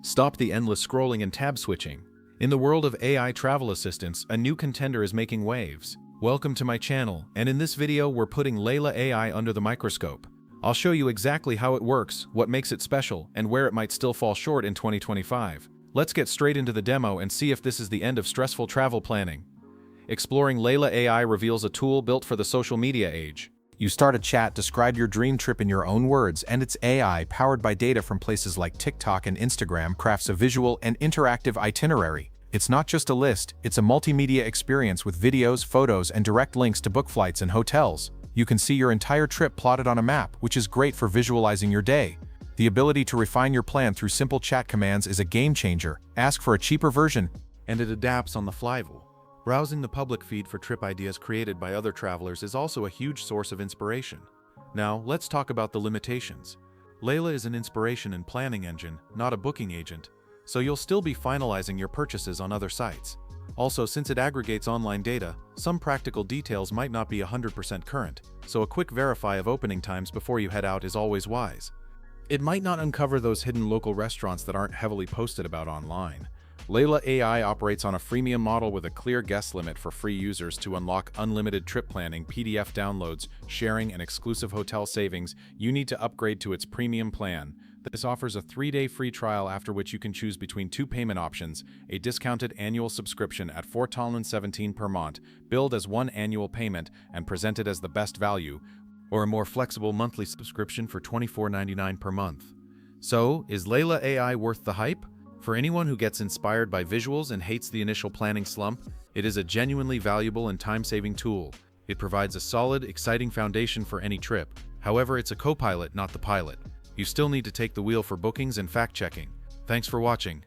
Stop the endless scrolling and tab switching. In the world of AI travel assistants, a new contender is making waves. Welcome to my channel, and in this video we're putting Layla AI under the microscope. I'll show you exactly how it works, what makes it special, and where it might still fall short in 2025. Let's get straight into the demo and see if this is the end of stressful travel planning. Exploring Layla AI reveals a tool built for the social media age. You start a chat, describe your dream trip in your own words, and its AI, powered by data from places like TikTok and Instagram, crafts a visual and interactive itinerary. It's not just a list, it's a multimedia experience with videos, photos, and direct links to book flights and hotels. You can see your entire trip plotted on a map, which is great for visualizing your day. The ability to refine your plan through simple chat commands is a game changer. Ask for a cheaper version, And it adapts on the fly. Browsing the public feed for trip ideas created by other travelers is also a huge source of inspiration. Now, let's talk about the limitations. Layla is an inspiration and planning engine, not a booking agent, so you'll still be finalizing your purchases on other sites. Also, since it aggregates online data, some practical details might not be 100% current, so a quick verify of opening times before you head out is always wise. It might not uncover those hidden local restaurants that aren't heavily posted about online. Layla AI operates on a freemium model with a clear guest limit for free users to unlock unlimited trip planning, PDF downloads, sharing, and exclusive hotel savings. You need to upgrade to its premium plan. This offers a 3-day free trial after which you can choose between two payment options: a discounted annual subscription at $4.17 per month, billed as one annual payment and presented as the best value, or a more flexible monthly subscription for $24.99 per month. So, is Layla AI worth the hype? For anyone who gets inspired by visuals and hates the initial planning slump, it is a genuinely valuable and time-saving tool. It provides a solid, exciting foundation for any trip. However, it's a co-pilot, not the pilot. You still need to take the wheel for bookings and fact-checking. Thanks for watching.